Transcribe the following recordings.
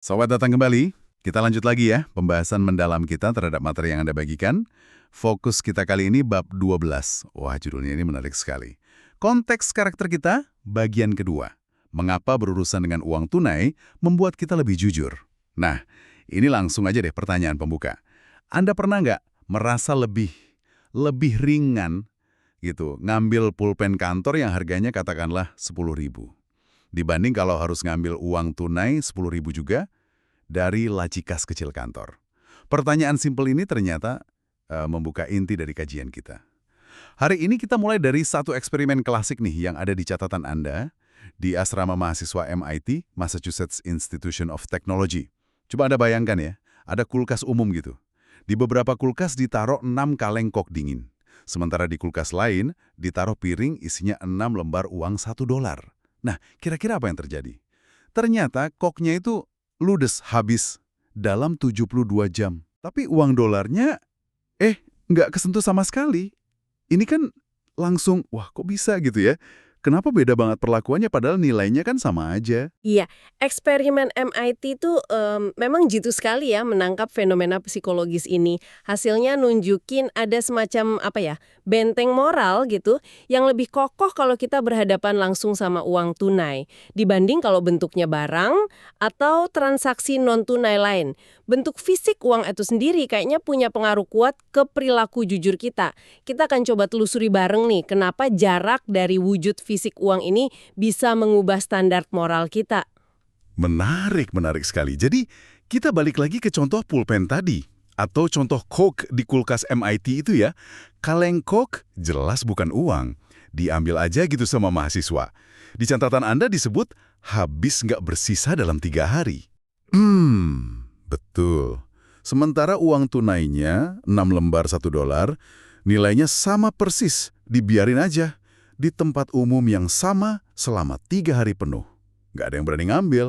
Sobat datang kembali, kita lanjut lagi ya pembahasan mendalam kita terhadap materi yang Anda bagikan. Fokus kita kali ini bab 12. Wah, judulnya ini menarik sekali. Konteks karakter kita, bagian kedua. Mengapa berurusan dengan uang tunai membuat kita lebih jujur? Nah, ini langsung aja deh pertanyaan pembuka. Anda pernah nggak merasa lebih ringan gitu, ngambil pulpen kantor yang harganya katakanlah 10.000. Dibanding kalau harus ngambil uang tunai 10.000 juga dari laci kas kecil kantor. Pertanyaan simpel ini ternyata membuka inti dari kajian kita. Hari ini kita mulai dari satu eksperimen klasik nih yang ada di catatan Anda di asrama mahasiswa MIT, Massachusetts Institute of Technology. Coba Anda bayangkan ya, ada kulkas umum gitu. Di beberapa kulkas ditaruh 6 kaleng kok dingin. Sementara di kulkas lain ditaruh piring isinya 6 lembar uang $1. Nah, kira-kira apa yang terjadi? Ternyata koknya itu ludes habis dalam 72 jam. Tapi uang dolarnya, nggak kesentuh sama sekali. Ini kan langsung, wah kok bisa gitu ya? Kenapa beda banget perlakuannya padahal nilainya kan sama aja? Iya, eksperimen MIT itu memang jitu sekali ya menangkap fenomena psikologis ini. Hasilnya nunjukin ada semacam benteng moral gitu yang lebih kokoh kalau kita berhadapan langsung sama uang tunai dibanding kalau bentuknya barang atau transaksi non tunai lain. Bentuk fisik uang itu sendiri kayaknya punya pengaruh kuat ke perilaku jujur kita. Kita akan coba telusuri bareng nih kenapa jarak dari wujud fisik uang ini bisa mengubah standar moral kita. Menarik sekali. Jadi, kita balik lagi ke contoh pulpen tadi. Atau contoh Coke di kulkas MIT itu ya. Kaleng Coke jelas bukan uang. Diambil aja gitu sama mahasiswa. Di catatan Anda disebut habis nggak bersisa dalam 3 hari. Betul. Sementara uang tunainya 6 lembar $1, nilainya sama persis, dibiarin aja. Di tempat umum yang sama selama 3 hari penuh. Nggak ada yang berani ngambil.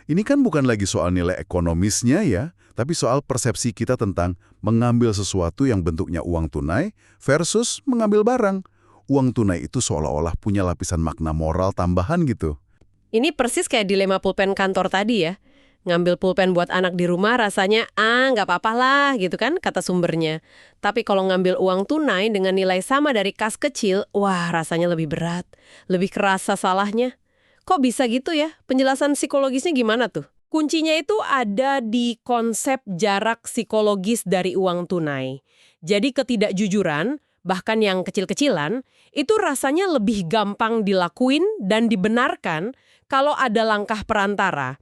Ini kan bukan lagi soal nilai ekonomisnya ya, tapi soal persepsi kita tentang mengambil sesuatu yang bentuknya uang tunai versus mengambil barang. Uang tunai itu seolah-olah punya lapisan makna moral tambahan gitu. Ini persis kayak dilema pulpen kantor tadi ya. Ngambil pulpen buat anak di rumah rasanya, nggak apa-apa lah gitu kan kata sumbernya. Tapi kalau ngambil uang tunai dengan nilai sama dari kas kecil, wah rasanya lebih berat, lebih kerasa salahnya. Kok bisa gitu ya? Penjelasan psikologisnya gimana tuh? Kuncinya itu ada di konsep jarak psikologis dari uang tunai. Jadi ketidakjujuran, bahkan yang kecil-kecilan, itu rasanya lebih gampang dilakuin dan dibenarkan kalau ada langkah perantara.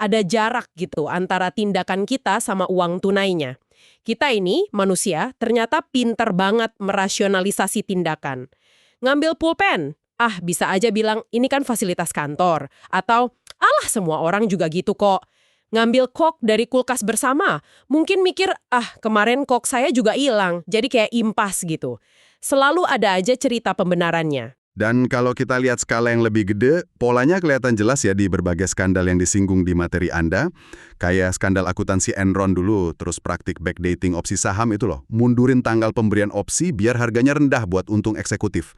Ada jarak gitu antara tindakan kita sama uang tunainya. Kita ini, manusia, ternyata pinter banget merasionalisasi tindakan. Ngambil pulpen, bisa aja bilang ini kan fasilitas kantor. Atau, alah semua orang juga gitu kok. Ngambil kok dari kulkas bersama, mungkin mikir, kemarin kok saya juga hilang, jadi kayak impas gitu. Selalu ada aja cerita pembenarannya. Dan kalau kita lihat skala yang lebih gede, polanya kelihatan jelas ya di berbagai skandal yang disinggung di materi Anda. Kayak skandal akuntansi Enron dulu, terus praktik backdating opsi saham itu loh. Mundurin tanggal pemberian opsi biar harganya rendah buat untung eksekutif.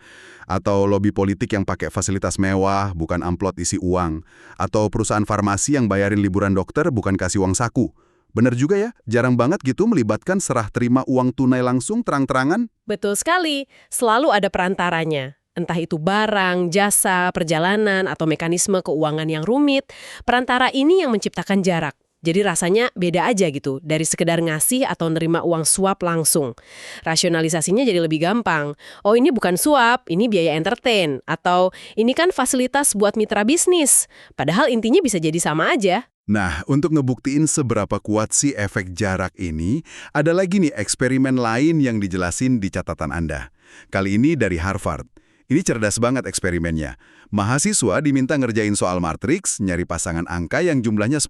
Atau lobby politik yang pakai fasilitas mewah, bukan amplop isi uang. Atau perusahaan farmasi yang bayarin liburan dokter, bukan kasih uang saku. Bener juga ya, jarang banget gitu melibatkan serah terima uang tunai langsung terang-terangan. Betul sekali, selalu ada perantaranya. Entah itu barang, jasa, perjalanan, atau mekanisme keuangan yang rumit, perantara ini yang menciptakan jarak. Jadi rasanya beda aja gitu, dari sekedar ngasih atau nerima uang suap langsung. Rasionalisasinya jadi lebih gampang. Oh ini bukan suap, ini biaya entertain. Atau ini kan fasilitas buat mitra bisnis. Padahal intinya bisa jadi sama aja. Nah, untuk ngebuktiin seberapa kuat sih efek jarak ini, ada lagi nih eksperimen lain yang dijelasin di catatan Anda. Kali ini dari Harvard. Ini cerdas banget eksperimennya. Mahasiswa diminta ngerjain soal matriks, nyari pasangan angka yang jumlahnya 10.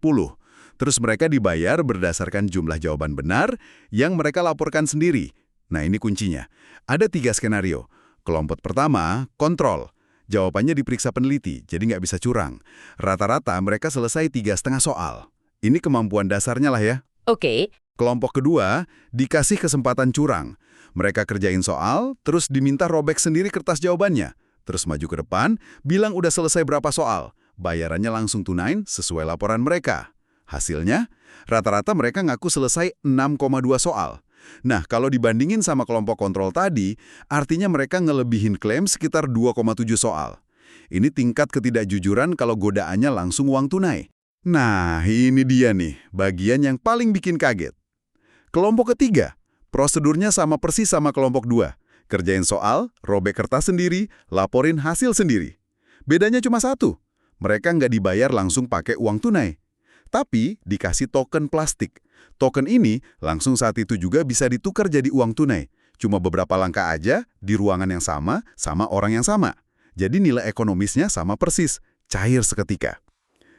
Terus mereka dibayar berdasarkan jumlah jawaban benar yang mereka laporkan sendiri. Nah ini kuncinya. Ada 3 skenario. Kelompok pertama, kontrol. Jawabannya diperiksa peneliti, jadi nggak bisa curang. Rata-rata mereka selesai 3,5 soal. Ini kemampuan dasarnya lah ya. Oke. Kelompok kedua, dikasih kesempatan curang. Mereka kerjain soal, terus diminta robek sendiri kertas jawabannya. Terus maju ke depan, bilang udah selesai berapa soal. Bayarannya langsung tunai sesuai laporan mereka. Hasilnya, rata-rata mereka ngaku selesai 6,2 soal. Nah, kalau dibandingin sama kelompok kontrol tadi, artinya mereka ngelebihin klaim sekitar 2,7 soal. Ini tingkat ketidakjujuran kalau godaannya langsung uang tunai. Nah, ini dia nih, bagian yang paling bikin kaget. Kelompok ketiga, prosedurnya sama persis sama kelompok 2. Kerjain soal, robek kertas sendiri, laporin hasil sendiri. Bedanya cuma satu, mereka nggak dibayar langsung pakai uang tunai. Tapi dikasih token plastik. Token ini langsung saat itu juga bisa ditukar jadi uang tunai. Cuma beberapa langkah aja di ruangan yang sama orang yang sama. Jadi nilai ekonomisnya sama persis, cair seketika.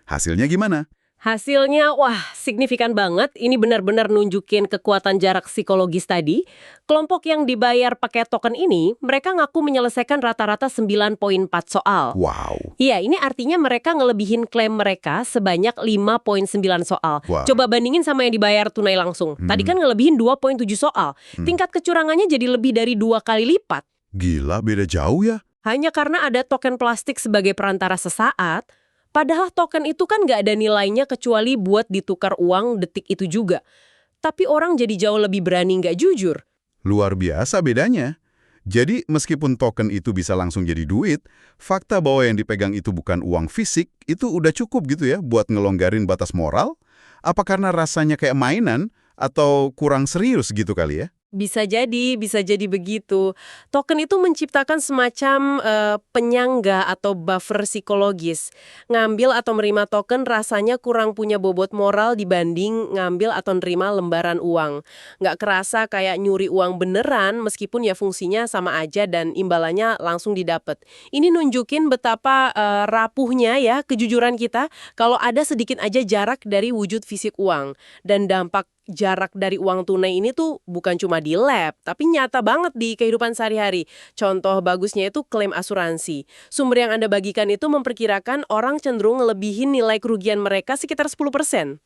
Hasilnya gimana? Hasilnya, wah, signifikan banget. Ini benar-benar nunjukin kekuatan jarak psikologis tadi. Kelompok yang dibayar pakai token ini, mereka ngaku menyelesaikan rata-rata 9,4 soal. Wow. Iya, ini artinya mereka ngelebihin klaim mereka sebanyak 5,9 soal. Wah. Coba bandingin sama yang dibayar tunai langsung. Tadi kan ngelebihin 2,7 soal. Tingkat kecurangannya jadi lebih dari 2 kali lipat. Gila, beda jauh ya? Hanya karena ada token plastik sebagai perantara sesaat, padahal token itu kan nggak ada nilainya kecuali buat ditukar uang detik itu juga. Tapi orang jadi jauh lebih berani nggak jujur. Luar biasa bedanya. Jadi meskipun token itu bisa langsung jadi duit, fakta bahwa yang dipegang itu bukan uang fisik, itu udah cukup gitu ya buat ngelonggarin batas moral? Apa karena rasanya kayak mainan atau kurang serius gitu kali ya? Bisa jadi begitu. Token itu menciptakan semacam penyangga atau buffer psikologis. Ngambil atau menerima token rasanya kurang punya bobot moral dibanding ngambil atau nerima lembaran uang. Nggak kerasa kayak nyuri uang beneran meskipun ya fungsinya sama aja dan imbalannya langsung didapat. Ini nunjukin betapa rapuhnya ya kejujuran kita kalau ada sedikit aja jarak dari wujud fisik uang. Dan dampak jarak dari uang tunai ini tuh bukan cuma di lab, tapi nyata banget di kehidupan sehari-hari. Contoh bagusnya itu klaim asuransi. Sumber yang Anda bagikan itu memperkirakan orang cenderung ngelebihin nilai kerugian mereka sekitar 10%.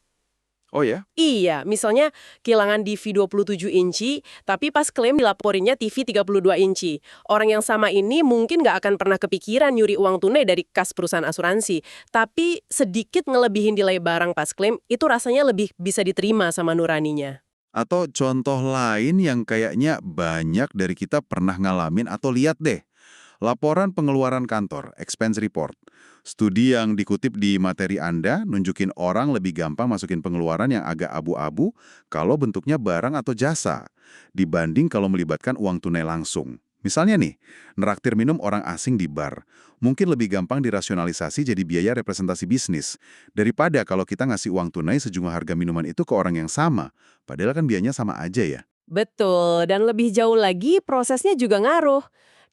Oh ya? Iya, misalnya kehilangan TV 27 inci, tapi pas klaim dilaporinnya TV 32 inci. Orang yang sama ini mungkin nggak akan pernah kepikiran nyuri uang tunai dari kas perusahaan asuransi. Tapi sedikit ngelebihin nilai barang pas klaim, itu rasanya lebih bisa diterima sama nuraninya. Atau contoh lain yang kayaknya banyak dari kita pernah ngalamin atau lihat deh. Laporan pengeluaran kantor, expense report. Studi yang dikutip di materi Anda nunjukin orang lebih gampang masukin pengeluaran yang agak abu-abu kalau bentuknya barang atau jasa, dibanding kalau melibatkan uang tunai langsung. Misalnya nih, neraktir minum orang asing di bar. Mungkin lebih gampang dirasionalisasi jadi biaya representasi bisnis, daripada kalau kita ngasih uang tunai sejumlah harga minuman itu ke orang yang sama, padahal kan biayanya sama aja ya. Betul, dan lebih jauh lagi prosesnya juga ngaruh.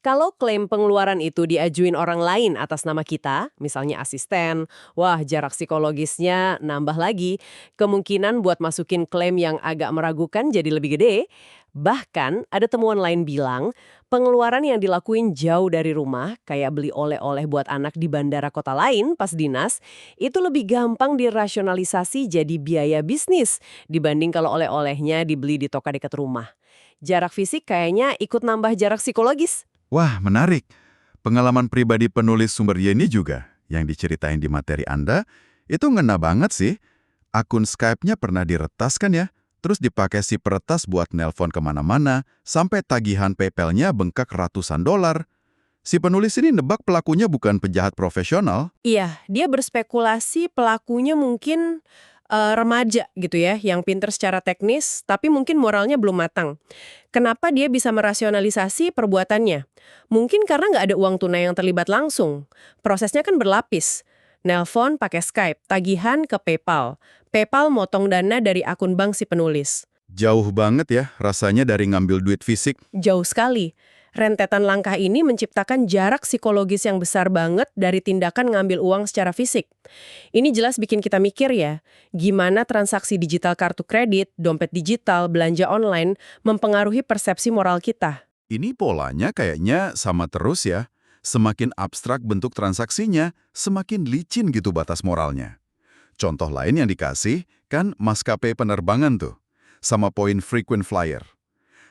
Kalau klaim pengeluaran itu diajuin orang lain atas nama kita, misalnya asisten, wah jarak psikologisnya nambah lagi. Kemungkinan buat masukin klaim yang agak meragukan jadi lebih gede. Bahkan ada temuan lain bilang, pengeluaran yang dilakuin jauh dari rumah, kayak beli oleh-oleh buat anak di bandara kota lain pas dinas, itu lebih gampang dirasionalisasi jadi biaya bisnis dibanding kalau oleh-olehnya dibeli di toko dekat rumah. Jarak fisik kayaknya ikut nambah jarak psikologis. Wah, menarik. Pengalaman pribadi penulis sumber ini juga, yang diceritain di materi Anda, itu ngena banget sih. Akun Skype-nya pernah diretaskan ya, terus dipakai si peretas buat nelpon kemana-mana, sampai tagihan PayPal-nya bengkak ratusan dolar. Si penulis ini nebak pelakunya bukan penjahat profesional. Iya, dia berspekulasi pelakunya mungkin remaja gitu ya, yang pinter secara teknis, tapi mungkin moralnya belum matang. Kenapa dia bisa merasionalisasi perbuatannya? Mungkin karena nggak ada uang tunai yang terlibat langsung. Prosesnya kan berlapis. Nelpon pakai Skype, tagihan ke PayPal. PayPal motong dana dari akun bank si penulis. Jauh banget ya rasanya dari ngambil duit fisik. Jauh sekali. Rentetan langkah ini menciptakan jarak psikologis yang besar banget dari tindakan ngambil uang secara fisik. Ini jelas bikin kita mikir ya, gimana transaksi digital kartu kredit, dompet digital, belanja online mempengaruhi persepsi moral kita. Ini polanya kayaknya sama terus ya. Semakin abstrak bentuk transaksinya, semakin licin gitu batas moralnya. Contoh lain yang dikasih, kan maskapai penerbangan tuh, sama poin frequent flyer.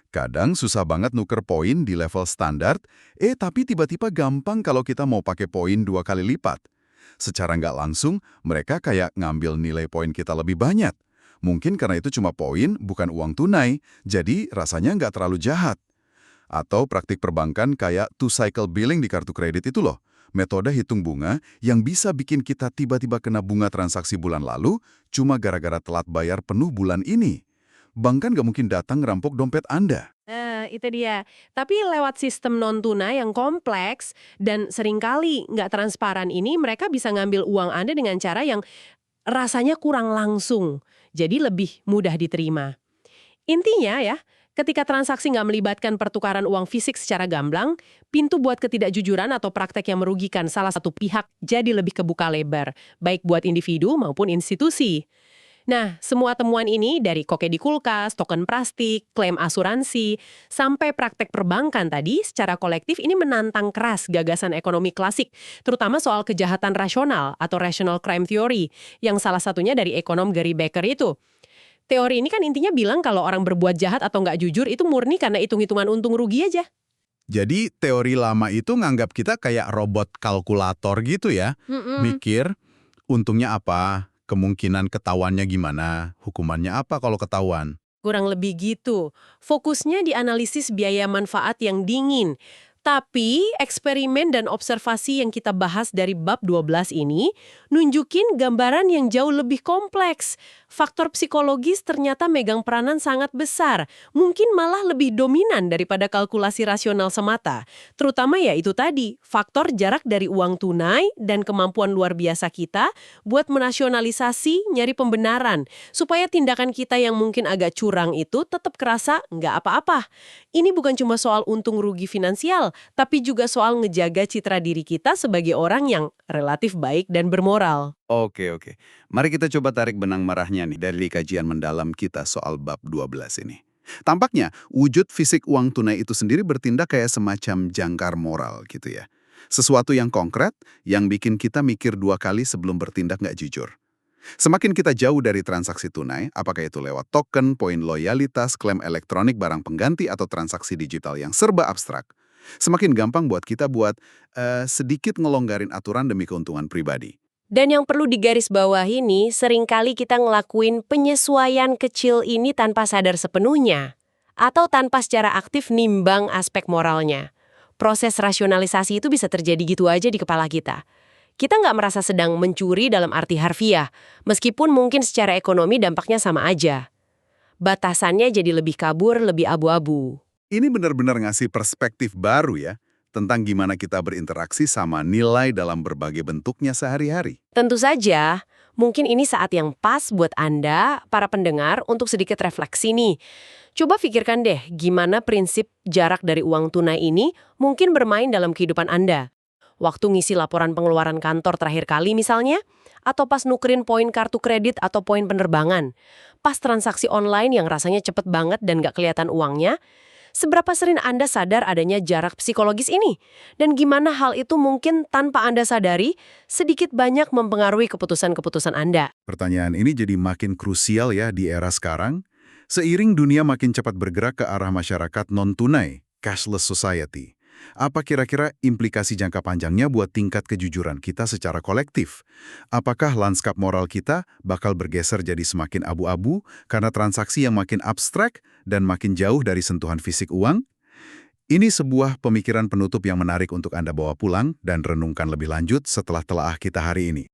Kadang susah banget nuker poin di level standar, tapi tiba-tiba gampang kalau kita mau pakai poin 2 kali lipat. Secara nggak langsung, mereka kayak ngambil nilai poin kita lebih banyak. Mungkin karena itu cuma poin, bukan uang tunai, jadi rasanya nggak terlalu jahat. Atau praktik perbankan kayak two-cycle billing di kartu kredit itu loh. Metode hitung bunga yang bisa bikin kita tiba-tiba kena bunga transaksi bulan lalu cuma gara-gara telat bayar penuh bulan ini. Bank kan nggak mungkin datang ngerampok dompet Anda. Nah, itu dia. Tapi lewat sistem non-tunai yang kompleks dan seringkali nggak transparan ini, mereka bisa ngambil uang Anda dengan cara yang rasanya kurang langsung. Jadi lebih mudah diterima. Intinya ya, ketika transaksi nggak melibatkan pertukaran uang fisik secara gamblang, pintu buat ketidakjujuran atau praktek yang merugikan salah satu pihak jadi lebih kebuka lebar, baik buat individu maupun institusi. Nah, semua temuan ini dari koke di kulkas, token plastik, klaim asuransi, sampai praktek perbankan tadi secara kolektif ini menantang keras gagasan ekonomi klasik, terutama soal kejahatan rasional atau rational crime theory, yang salah satunya dari ekonom Gary Becker itu. Teori ini kan intinya bilang kalau orang berbuat jahat atau nggak jujur itu murni karena hitung-hitungan untung rugi aja. Jadi teori lama itu nganggap kita kayak robot kalkulator gitu ya. Mikir, untungnya apa, kemungkinan ketahuannya gimana, hukumannya apa kalau ketahuan. Kurang lebih gitu. Fokusnya di analisis biaya manfaat yang dingin. Tapi eksperimen dan observasi yang kita bahas dari bab 12 ini nunjukin gambaran yang jauh lebih kompleks. Faktor psikologis ternyata megang peranan sangat besar, mungkin malah lebih dominan daripada kalkulasi rasional semata. Terutama ya itu tadi, faktor jarak dari uang tunai dan kemampuan luar biasa kita buat menasionalisasi nyari pembenaran, supaya tindakan kita yang mungkin agak curang itu tetap kerasa nggak apa-apa. Ini bukan cuma soal untung rugi finansial, tapi juga soal ngejaga citra diri kita sebagai orang yang relatif baik dan bermoral. Oke. Mari kita coba tarik benang merahnya nih dari kajian mendalam kita soal bab 12 ini. Tampaknya, wujud fisik uang tunai itu sendiri bertindak kayak semacam jangkar moral gitu ya. Sesuatu yang konkret, yang bikin kita mikir dua kali sebelum bertindak nggak jujur. Semakin kita jauh dari transaksi tunai, apakah itu lewat token, poin loyalitas, klaim elektronik barang pengganti, atau transaksi digital yang serba abstrak, semakin gampang buat kita sedikit ngelonggarin aturan demi keuntungan pribadi. Dan yang perlu digarisbawahi nih, seringkali kita ngelakuin penyesuaian kecil ini tanpa sadar sepenuhnya. Atau tanpa secara aktif nimbang aspek moralnya. Proses rasionalisasi itu bisa terjadi gitu aja di kepala kita. Kita nggak merasa sedang mencuri dalam arti harfiah, meskipun mungkin secara ekonomi dampaknya sama aja. Batasannya jadi lebih kabur, lebih abu-abu. Ini benar-benar ngasih perspektif baru ya, tentang gimana kita berinteraksi sama nilai dalam berbagai bentuknya sehari-hari. Tentu saja, mungkin ini saat yang pas buat Anda, para pendengar, untuk sedikit refleksi nih. Coba pikirkan deh, gimana prinsip jarak dari uang tunai ini mungkin bermain dalam kehidupan Anda. Waktu ngisi laporan pengeluaran kantor terakhir kali misalnya, atau pas nukerin poin kartu kredit atau poin penerbangan. Pas transaksi online yang rasanya cepet banget dan gak kelihatan uangnya. Seberapa sering Anda sadar adanya jarak psikologis ini? Dan gimana hal itu mungkin tanpa Anda sadari, sedikit banyak mempengaruhi keputusan-keputusan Anda? Pertanyaan ini jadi makin krusial ya di era sekarang. Seiring dunia makin cepat bergerak ke arah masyarakat non-tunai, cashless society. Apa kira-kira implikasi jangka panjangnya buat tingkat kejujuran kita secara kolektif? Apakah lanskap moral kita bakal bergeser jadi semakin abu-abu karena transaksi yang makin abstrak dan makin jauh dari sentuhan fisik uang? Ini sebuah pemikiran penutup yang menarik untuk Anda bawa pulang dan renungkan lebih lanjut setelah telaah kita hari ini.